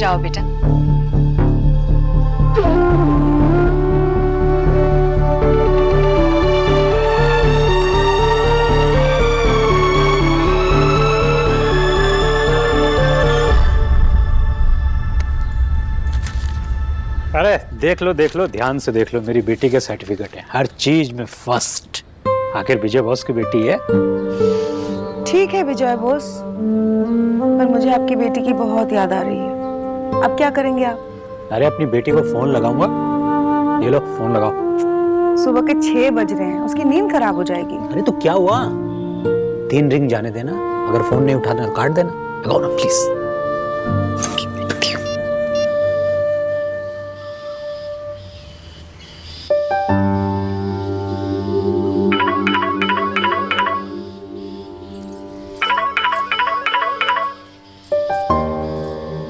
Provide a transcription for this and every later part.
जाओ बेटा। अरे देख लो ध्यान से देख लो, मेरी बेटी के सर्टिफिकेट है, हर चीज में फर्स्ट। आखिर विजय बॉस की बेटी है। ठीक है विजय बॉस, पर मुझे आपकी बेटी की बहुत याद आ रही है। अब क्या करेंगे आप? अरे अपनी बेटी को फोन लगाऊंगा। ये लो फोन लगाओ। सुबह के 6 बज रहे हैं, उसकी नींद खराब हो जाएगी। अरे तो क्या हुआ, 3 रिंग जाने देना, अगर फोन नहीं उठाना तो काट देना। लगाओ ना प्लीज।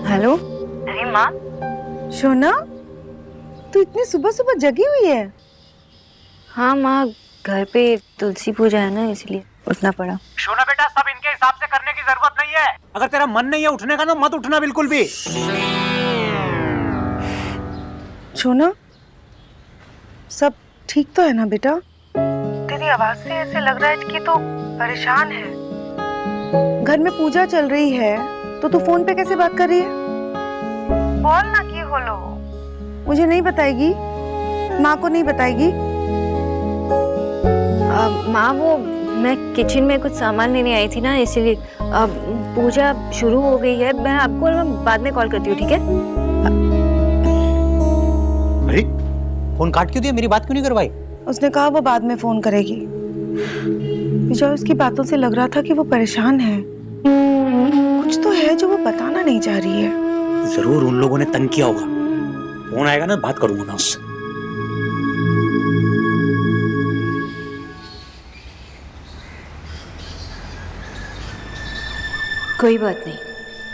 हेलो। अरे माँ, सोना, तू इतनी सुबह सुबह जगी हुई है? हाँ माँ, घर पे तुलसी पूजा है ना, इसलिए उठना पड़ा। सोना बेटा, सब इनके हिसाब से करने की जरूरत नहीं है। अगर तेरा मन नहीं है उठने का ना, मत उठना बिल्कुल भी। सोना, सब ठीक तो है ना बेटा? तेरी आवाज से ऐसे लग रहा है कि तू परेशान है। घर में पूजा चल रही है तो तू फोन पे कैसे बात कर रही है? बोल ना की होलो। मुझे नहीं बताएगी? माँ को नहीं बताएगी? माँ, वो मैं किचन में कुछ सामान लेने आई थी ना, इसीलिए पूजा शुरू हो गई है। मैं आपको बाद में कॉल करती हूँ, ठीक है? अरे फोन काट क्यों दिया, मेरी बात क्यों नहीं करवाई? उसने कहा वो बाद में फोन करेगी। विजय, उसकी बातों से लग रहा था कि वो परेशान है। कुछ तो है जो वो बताना नहीं चाह रही है। जरूर उन लोगों ने तंग किया होगा। फोन आएगा ना, बात करूंगा ना उससे। कोई बात नहीं,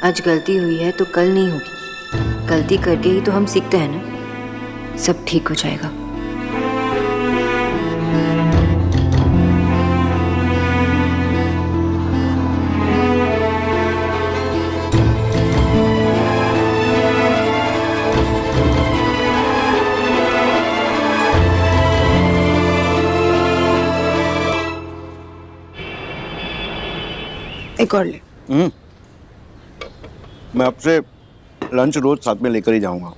आज गलती हुई है तो कल नहीं होगी। गलती करके ही तो हम सीखते हैं ना। सब ठीक हो जाएगा। एक और ले। मैं आपसे लंच रोज साथ में लेकर ही जाऊंगा।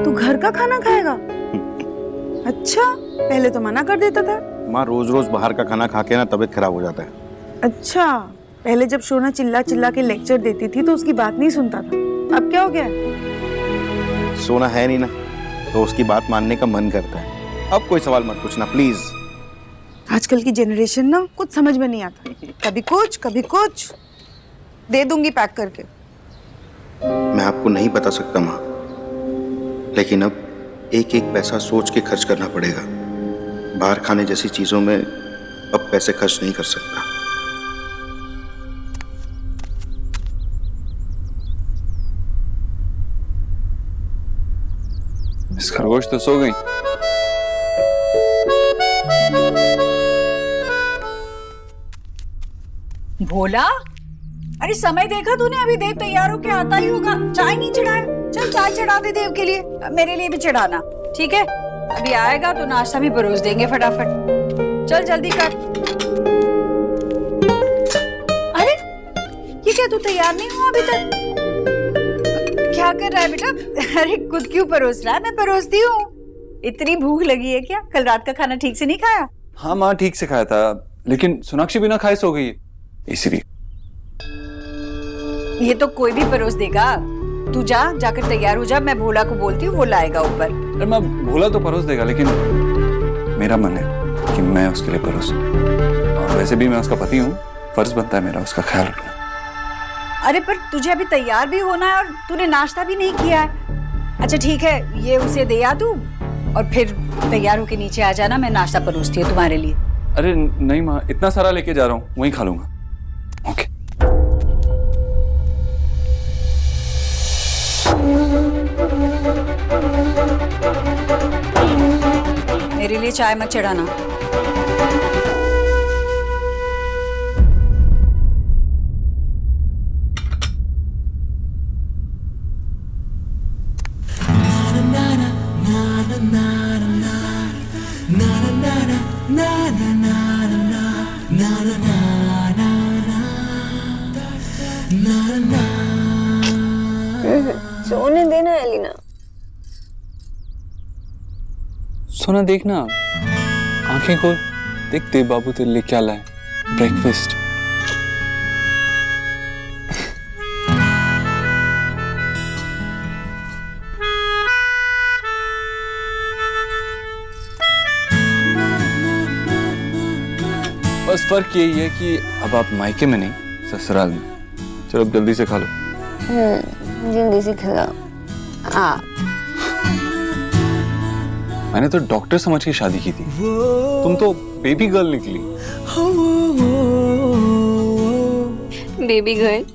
तू घर का खाना खाएगा? अच्छा, पहले तो मना कर देता था। माँ, रोज रोज बाहर का खाना खा के ना तबीयत खराब हो जाता है। अच्छा, पहले जब सोना चिल्ला चिल्ला के लेक्चर देती थी तो उसकी बात नहीं सुनता था। अब क्या हो गया? सोना है नहीं ना, तो उसकी बात मानने का मन करता है। अब कोई सवाल मत पूछना प्लीज। आजकल की जनरेशन ना कुछ समझ में नहीं आता, कभी कुछ। दे दूंगी पैक करके। मैं आपको नहीं बता सकता माँ, लेकिन अब एक एक पैसा सोच के खर्च करना पड़ेगा। बाहर खाने जैसी चीजों में अब पैसे खर्च नहीं कर सकता। इस खरगोश तो सो गई। भोला, अरे समय देखा तूने? अभी देव तैयार होके आता ही होगा। चाय नहीं चढ़ाया? चल चाय चढ़ा दे देव के लिए, मेरे लिए भी चढ़ाना, ठीक है? अभी आएगा तो नाश्ता भी परोस देंगे फटाफट। चल जल्दी कर। अरे ये क्या, तू तैयार नहीं हुआ अभी तक? क्या कर रहा है बेटा? अरे खुद क्यों परोस रहा है? मैं परोसती हूँ। इतनी भूख लगी है क्या? कल रात का खाना ठीक से नहीं खाया? हाँ माँ, ठीक से खाया था, लेकिन सोनाक्षी बिना खाए सो गई है, इसलिए। ये तो कोई भी परोस देगा। तू जाकर तैयार हो जा, मैं भोला को बोलती हूँ, वो लाएगा ऊपर। अरे मैं भोला तो परोस देगा, लेकिन मेरा मन है कि मैं उसके लिए परोसूं। और वैसे भी मैं उसका पति हूँ, फर्ज बनता है मेरा उसका ख्याल रखना। अरे पर तुझे अभी तैयार भी होना है और तूने नाश्ता भी नहीं किया है। अच्छा ठीक है, ये उसे दे आ तू, और फिर तैयार होके नीचे आ जाना, मैं नाश्ता परोसती हूँ तुम्हारे लिए। अरे नहीं माँ, इतना सारा लेके जा रहा हूँ, वहीं खा लूंगा। ओके। मेरे लिए चाय मत चढ़ाना। सोने देना एलिना। सोना देखना, आंखें खोल, देख देव बाबू तेरे लिए क्या लाए, ब्रेकफास्ट। बस फर्क यही है कि अब आप मायके में नहीं, ससुराल में। चलो अब जल्दी से खा लो। जल्दी से खिला। मैंने तो डॉक्टर समझ के शादी की थी, तुम तो बेबी गर्ल निकली। Baby girl?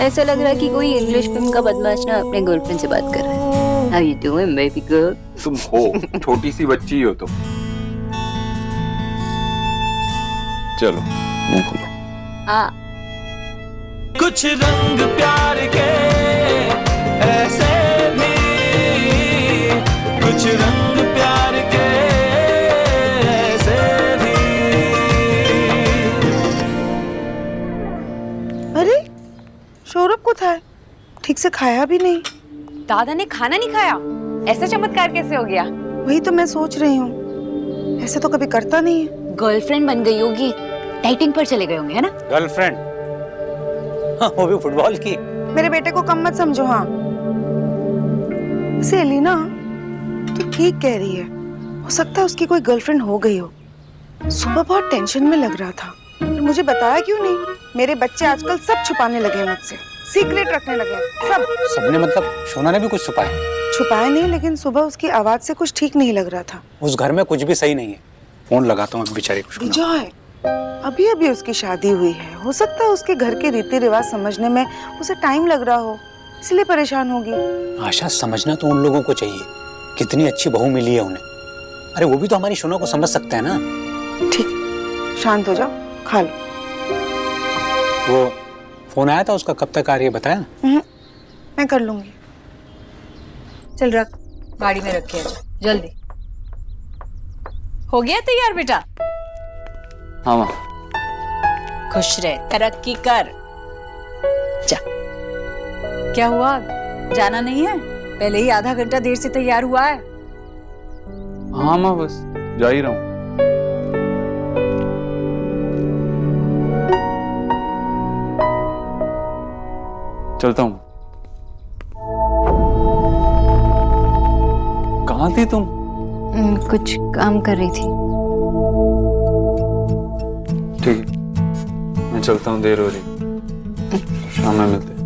ऐसा लग रहा है कि कोई इंग्लिश फिल्म का बदमाश ना अपने गर्लफ्रेंड से बात कर रहा है। How you doing, baby girl? तुम हो छोटी सी बच्ची हो तुम। चलो मुंह खोलो। कुछ रंग प्यार के ऐसे भी, कुछ रंग प्यार के ऐसे भी। अरे सौरभ को था, ठीक से खाया भी नहीं। दादा ने खाना नहीं खाया, ऐसा चमत्कार कैसे हो गया? वही तो मैं सोच रही हूँ, ऐसे तो कभी करता नहीं है। गर्लफ्रेंड बन गई होगी, डाइटिंग पर चले गए होंगे, है ना? गर्लफ्रेंड? हाँ, वो भी फुटबॉल की। मेरे बेटे को कम मत समझो। हाँ वैसे एलिना तो ठीक कह रही है, हो सकता है उसकी कोई गर्लफ्रेंड हो गई हो। सुबह बहुत टेंशन में लग रहा था, पर मुझे बताया क्यों नहीं? मेरे बच्चे आजकल सब छुपाने लगे मुझसे, सीक्रेट रखने लगे सब। सबने मतलब सोना ने भी कुछ छुपाया? छुपाया नहीं, लेकिन सुबह उसकी आवाज से कुछ ठीक नहीं लग रहा था। उस घर में कुछ भी सही नहीं है। फोन लगाता हूँ बेचारी को। विजय, अभी अभी उसकी शादी हुई है, हो सकता है उसके घर के रीति रिवाज समझने में उसे टाइम लग रहा हो, इसलिए परेशान होगी। आशा, समझना तो उन लोगों को चाहिए, कितनी अच्छी बहू मिली है उन्हें। अरे वो भी तो हमारी सोना को समझ सकते हैं ना। ठीक, शांत हो जाओ, खा लो। वो फोन आया था उसका, कब तक आ रही है बताया? मैं कर लूंगी। चल रख, गाड़ी में रख के आजा जल्दी। हो गया तैयार बेटा? हाँ माँ। खुश रहे, तरक्की कर। जा। क्या हुआ, जाना नहीं है? पहले ही आधा घंटा देर से तैयार हुआ है। हाँ माँ, बस जा ही रहा हूँ। चलता हूँ। कहाँ थी तुम? कुछ काम कर रही थी। ठीक है, मैं चलता हूँ, देर हो रही। शाम में मिलते हैं।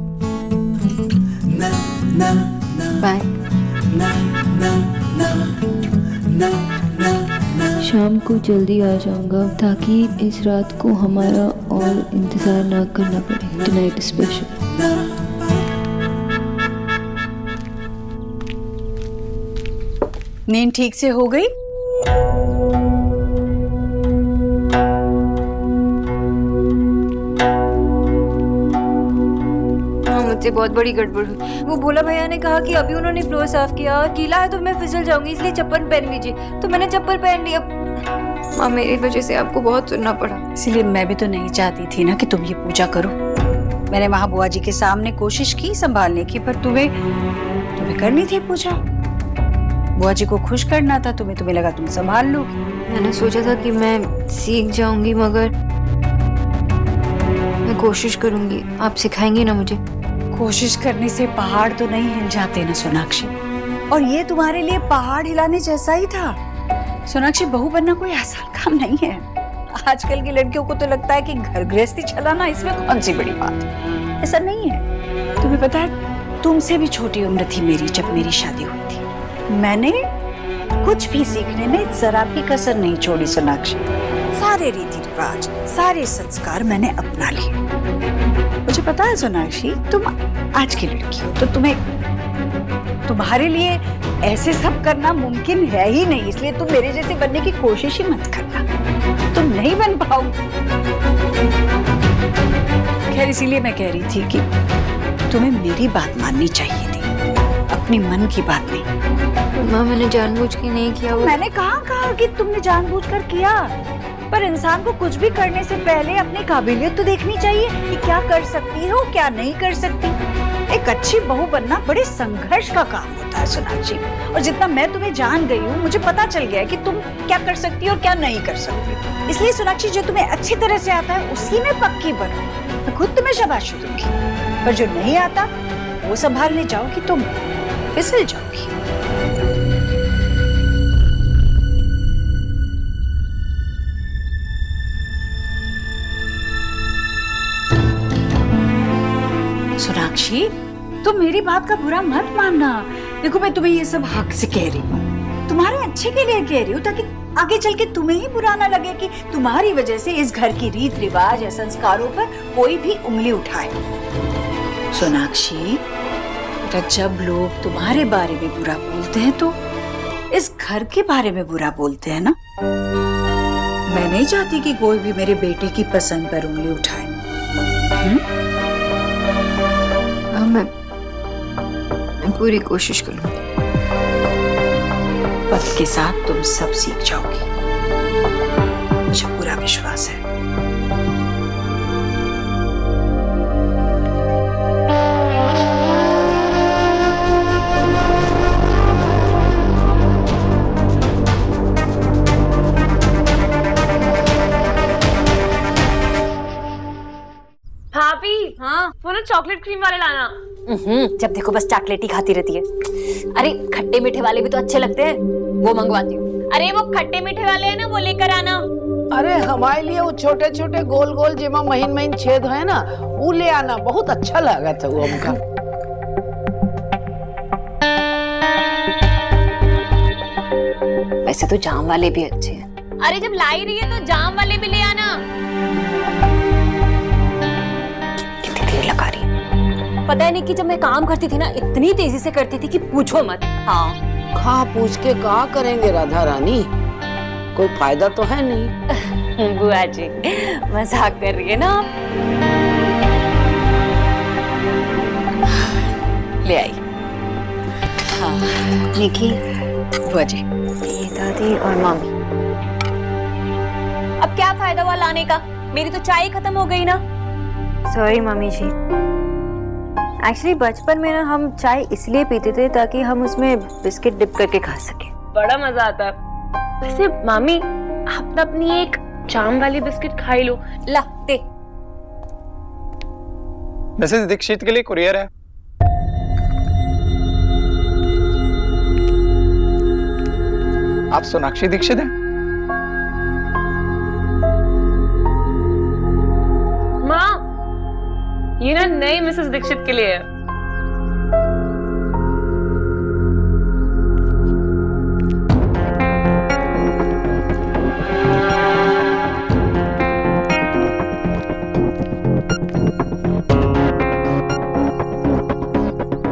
बाय। शाम को जल्दी आ जाऊंगा ताकि इस रात को हमारा और इंतजार ना करना पड़े। Tonight special. नींद ठीक से हो गई? मुझसे बहुत बड़ी गड़बड़ हुई। वो भोला भैया ने कहा कि अभी उन्होंने फ्लोर साफ किया, गीला है तो मैं फिसल जाऊंगी, इसलिए चप्पल पहन लीजिए। तो मैंने चप्पल पहन ली। अब माँ, मेरी वजह से आपको बहुत सुनना पड़ा। इसलिए मैं भी तो नहीं चाहती थी ना कि तुम ये पूजा करो। मैंने वहां बुआ जी के सामने कोशिश की संभालने की, पर तुम्हें करनी थी पूजा। बुआ जी को खुश करना था तुम्हें लगा तुम संभाल लोगी। मैंने सोचा था कि मैं सीख जाऊंगी, मगर मैं कोशिश करूंगी। आप सिखाएंगी ना मुझे? कोशिश करने से पहाड़ तो नहीं हिल जाते ना सोनाक्षी, और ये तुम्हारे लिए पहाड़ हिलाने जैसा ही था। सोनाक्षी, बहू बनना कोई आसान काम नहीं है। आजकल की लड़कियों को तो लगता है कि घर गृहस्थी चलाना इसमें कौन सी बड़ी बात है। ऐसा नहीं है। तुम्हें पता है, तुमसे भी छोटी उम्र थी मेरी जब मेरी शादी हुई थी। मैंने कुछ भी सीखने में जरा भी कसर नहीं छोड़ी सोनाक्षी। सारे रीति रिवाज, सारे संस्कार मैंने अपना लिए। मुझे पता है सोनाक्षी, तुम आज की लड़की हो, तो तुम्हारे लिए ऐसे सब करना मुमकिन है ही नहीं। इसलिए तुम मेरे जैसे बनने की कोशिश ही मत करना, तुम नहीं बन पाओगे। खैर, इसीलिए मैं कह रही थी कि तुम्हें मेरी बात माननी चाहिए थी। अब अपनी मन की बात नहीं। माँ मैंने जानबूझ के नहीं किया वो। मैंने कहा कि तुमने जानबूझकर किया, पर इंसान को कुछ भी करने से पहले अपनी काबिलियत तो देखनी चाहिए कि क्या कर सकती हो क्या नहीं कर सकती। एक अच्छी बहू बनना बड़े संघर्ष का काम होता है सोनाक्षी, और जितना मैं तुम्हें जान गई हूँ मुझे पता चल गया है कि तुम क्या कर सकती हो और क्या नहीं कर सकती। इसलिए सोनाक्षी जो तुम्हें अच्छी तरह से आता है उसी में पक्की बनो। मैं खुद तुम्हें शाबाशी दूंगी, पर जो नहीं आता वो संभालने जाओगी तुम फिसल जाओगी। सोनाक्षी तुम मेरी बात का बुरा मत मानना। देखो मैं तुम्हें ये सब हक से कह रही हूँ, तुम्हारे अच्छे के लिए कह रही हूँ, ताकि आगे चल के तुम्हें ही बुरा ना लगे कि तुम्हारी वजह से इस घर की रीत रिवाज या संस्कारों पर कोई भी उंगली उठाए। सोनाक्षी बेटा, जब लोग तुम्हारे बारे में बुरा बोलते हैं तो इस घर के बारे में बुरा बोलते हैं ना। मैं नहीं चाहती कि कोई भी मेरे बेटे की पसंद पर उंगली उठाए। मैं पूरी कोशिश करूंगी। वक्त के साथ तुम सब सीख जाओगी, मुझे पूरा विश्वास है। भाभी हाँ वो ना चॉकलेट क्रीम वाले लाना। जब देखो बस चॉकलेट ही खाती रहती है। अरे खट्टे मीठे वाले भी तो अच्छे लगते हैं, वो मंगवाती हूँ। अरे वो खट्टे मीठे वाले हैं ना, वो लेकर आना। अरे हमारे लिए वो छोटे छोटे गोल गोल जेमा महीन महीन छेद है ना, वो ले आना, बहुत अच्छा लगा था वो हमका। वैसे तो जाम वाले भी अच्छे हैं। अरे जब ला ही रही है तो जाम वाले भी ले आना। कितनी देर लगा रही है। पता है नहीं कि जब मैं काम करती थी ना, इतनी तेजी से करती थी कि पूछो मत। हाँ खा पूछ के कहा करेंगे राधा रानी, कोई फायदा तो है नहीं। बुआ जी मजाक कर रही है ना आप। ले आई। हाँ निकी, बुआ जी, ये दादी और मम्मी। अब क्या फायदा हुआ लाने का, मेरी तो चाय खत्म हो गई ना। सॉरी मम्मी जी, एक्चुअली बचपन में ना हम चाय इसलिए पीते थे ताकि हम उसमें बिस्किट डिप करके खा सके। बड़ा मजा आता है। वैसे मामी आप ना अपनी एक जाम वाली बिस्किट खाई लो। ला दे। मिसेस दीक्षित के लिए कुरियर है। आप सोनाक्षी दीक्षित हैं? माँ ये ना नई मिसेस दीक्षित के लिए है।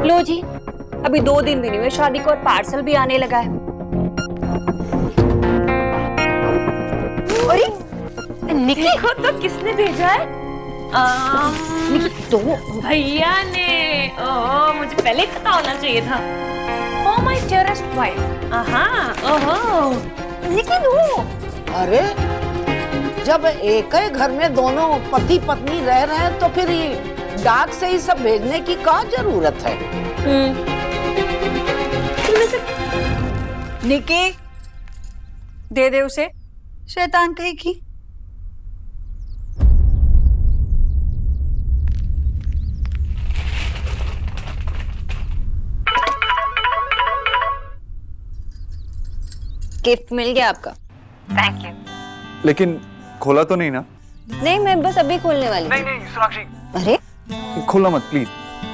लो जी, अभी 2 दिन भी नहीं हुए शादी को और पार्सल भी आने लगा है। अरे निकी को तो किसने भेजा है? तो भैया ने। ओह मुझे पहले ही पता होना चाहिए था। Oh my dearest wife. ओहो निकी नो। अरे जब एक ही घर में दोनों पति पत्नी रह रहे हैं तो फिर ये डाक से ही सब भेजने की क्या जरूरत है? निकी, दे दे उसे, शैतान कहीं की। गिफ्ट मिल गया आपका। Thank you. लेकिन खोला तो नहीं ना? नहीं मैं बस अभी खोलने वाली। नहीं सोनाक्षी, अरे खोला मत प्लीज।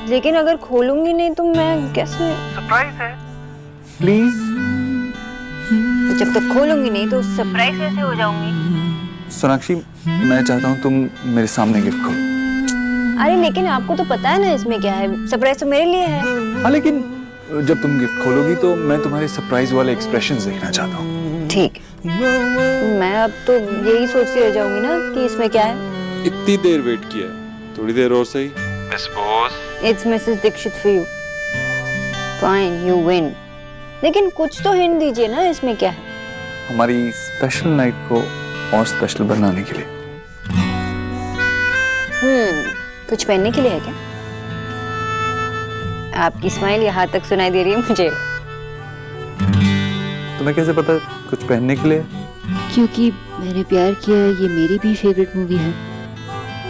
लेकिन अगर खोलूंगी नहीं तो मैं कैसे? सरप्राइज है, प्लीज। तो जब तक खोलूंगी नहीं तो सरप्राइज कैसे हो जाऊंगी? सोनाक्षी मैं चाहता हूँ तुम मेरे सामने गिफ्ट खोलो। अरे लेकिन आपको तो पता है ना इसमें क्या है, सरप्राइज तो मेरे लिए है। हाँ लेकिन जब तुम गिफ्ट खोलोगी तो मैं तुम्हारे सरप्राइज वाले एक्सप्रेशंस देखना चाहता हूँ। ठीक, मैं अब तो यही सोचती रह जाऊंगी ना कि इसमें क्या है। इतनी देर वेट किया, थोड़ी देर और सही। Miss boss, it's Mrs Dikshit for you. Fine, you win. लेकिन कुछ तो हिंट दीजिए ना, इसमें क्या है? हमारी स्पेशल नाइट को और स्पेशल बनाने के लिए। कुछ पहनने के लिए है क्या? आपकी स्माइल यहाँ तक सुनाई दे रही है मुझे। तुम्हें कैसे पता कुछ पहनने के लिए? क्योंकि मैंने प्यार किया है, ये मेरी भी फेवरेट मूवी है।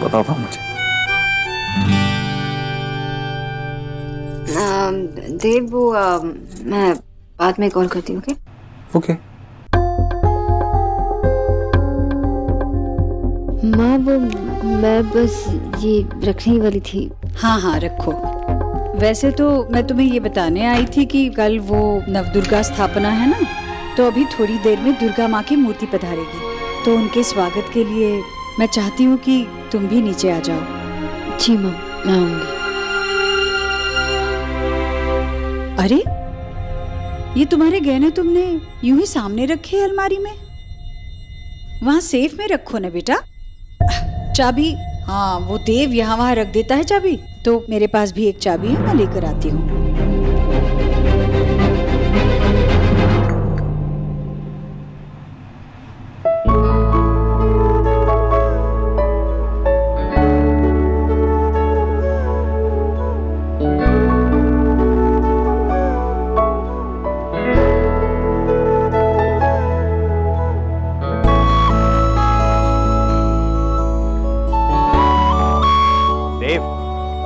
पता था मुझे। देव, वो मैं बाद में कॉल करती हूँ, ओके? ओके। माँ, वो मैं बस ये रखने वाली थी। हाँ हाँ रखो। वैसे तो मैं तुम्हें ये बताने आई थी कि कल वो नवदुर्गा स्थापना है ना, तो अभी थोड़ी देर में दुर्गा माँ की मूर्ति पधारेगी, तो उनके स्वागत के लिए मैं चाहती हूँ कि तुम भी नीचे आ जाओ। जी माँ, मैं आऊंगी। अरे ये तुम्हारे गहने तुमने यूं ही सामने रखे हैं अलमारी में? वहां सेफ में रखो ना बेटा। चाबी, हाँ वो देव यहाँ वहां रख देता है चाबी, तो मेरे पास भी एक चाबी है, मैं लेकर आती हूँ।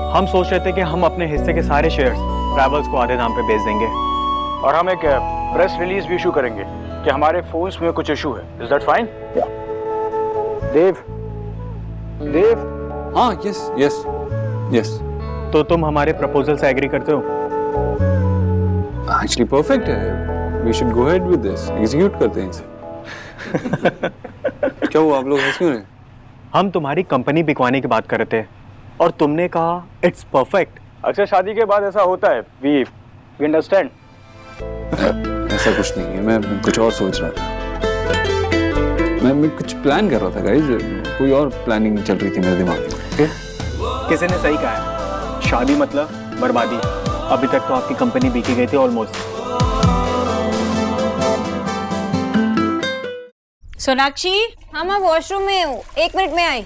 हम सोच रहे थे कि हम अपने हिस्से के सारे शेयर्स ट्रैवल्स को आधे दाम पे बेच देंगे और हम एक प्रेस रिलीज भी इशू करेंगे कि हमारे फोन्स में कुछ इशू है। Is that fine? Dev, Dev. हाँ, यस यस यस। तो तुम हमारे प्रपोजल से एग्री करते हो? एक्चुअली परफेक्ट है। We should go ahead with this. Execute करते हैं इसे। क्या हुआ, आप लोग हंस क्यों रहे? हम तुम्हारी कंपनी बिकवाने की बात कर रहे थे और तुमने कहा इट्स परफेक्ट। अक्सर शादी के बाद ऐसा होता है। We understand. ऐसा कुछ नहीं है, मैं कुछ और सोच रहा था। मैं कुछ प्लान कर रहा था गाइस, कोई और प्लानिंग चल रही थी मेरे दिमाग में। किसी ने सही कहा है, शादी मतलब बर्बादी। अभी तक तो आपकी कंपनी बिकी गई थी ऑलमोस्ट। सोनाक्षी। हाँ, मैं वॉशरूम में हूँ, 1 मिनट में आई।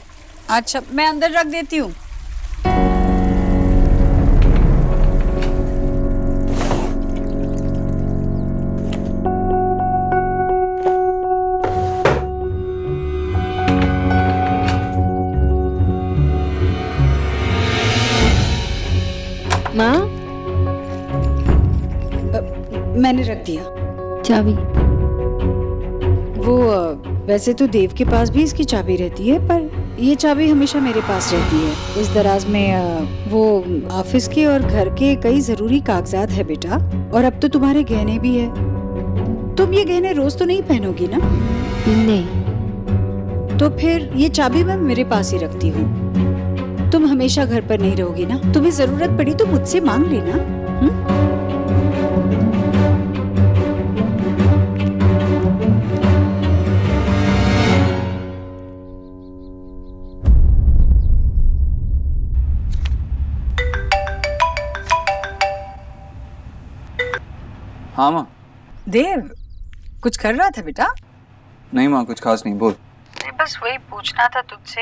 अच्छा, मैं अंदर रख देती हूँ। माँ, मैंने रख दिया चाबी। वो वैसे तो देव के पास भी इसकी चाबी रहती है, पर ये चाबी हमेशा मेरे पास रहती है। इस दराज में वो ऑफिस के और घर के कई जरूरी कागजात है बेटा, और अब तो तुम्हारे गहने भी है। तुम ये गहने रोज तो नहीं पहनोगी ना? नहीं। तो फिर ये चाबी मैं मेरे पास ही रखती हूँ। तुम हमेशा घर पर नहीं रहोगी ना, तुम्हें जरूरत पड़ी तो मुझसे मांग लेना। हाँ माँ। देव, कुछ कर रहा था बेटा? नहीं माँ, कुछ खास नहीं, बोल। बस वही पूछना था तुझसे।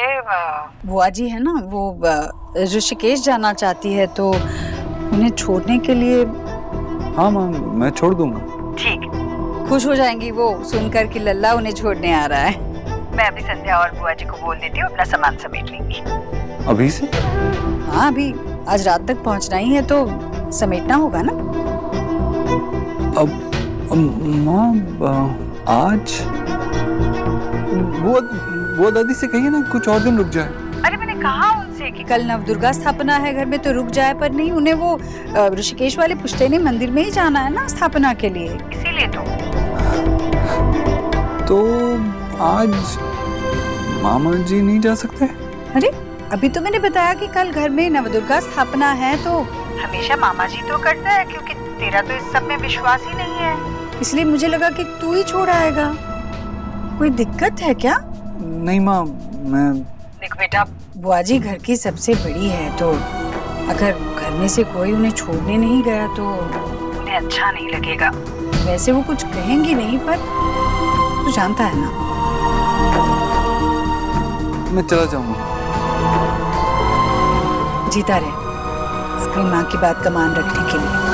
बुआ जी है ना, वो ऋषिकेश जाना चाहती है, तो उन्हें छोड़ने के लिए। हाँ माँ, मैं छोड़ दूंगा। ठीक, खुश हो जाएंगी वो सुनकर कि लल्ला उन्हें छोड़ने आ रहा है। मैं अभी संध्या और बुआ जी को बोल देती हूँ, अपना सामान समेट लेंगी। अभी से? हाँ, अभी आज रात तक पहुँचना ही है, तो समेटना होगा ना। अब माँ, आज वो दादी से कहिए ना कुछ और दिन रुक जाए। अरे मैंने कहा उनसे कि कल नवदुर्गा स्थापना है घर में, तो रुक जाए, पर नहीं, उन्हें वो ऋषिकेश वाले पुश्तैनी मंदिर में ही जाना है ना स्थापना के लिए, इसीलिए तो आज मामा जी नहीं जा सकते? अरे अभी तो मैंने बताया कि कल घर में नवदुर्गा स्थापना है, तो हमेशा मामा जी तो करता है, क्योंकि तेरा तो इस सब में विश्वास ही नहीं है, इसलिए मुझे लगा कि तू ही छोड़ आएगा। कोई दिक्कत है क्या? नहीं माँ, मैं देख बेटा, बुआ जी घर की सबसे बड़ी है, तो अगर घर में से कोई उन्हें छोड़ने नहीं गया तो अच्छा नहीं लगेगा। वैसे वो कुछ कहेंगी नहीं, पर तू जानता है ना। मैं चला जाऊंगा। जीता रहे अपनी माँ की बात का मान रखने के लिए।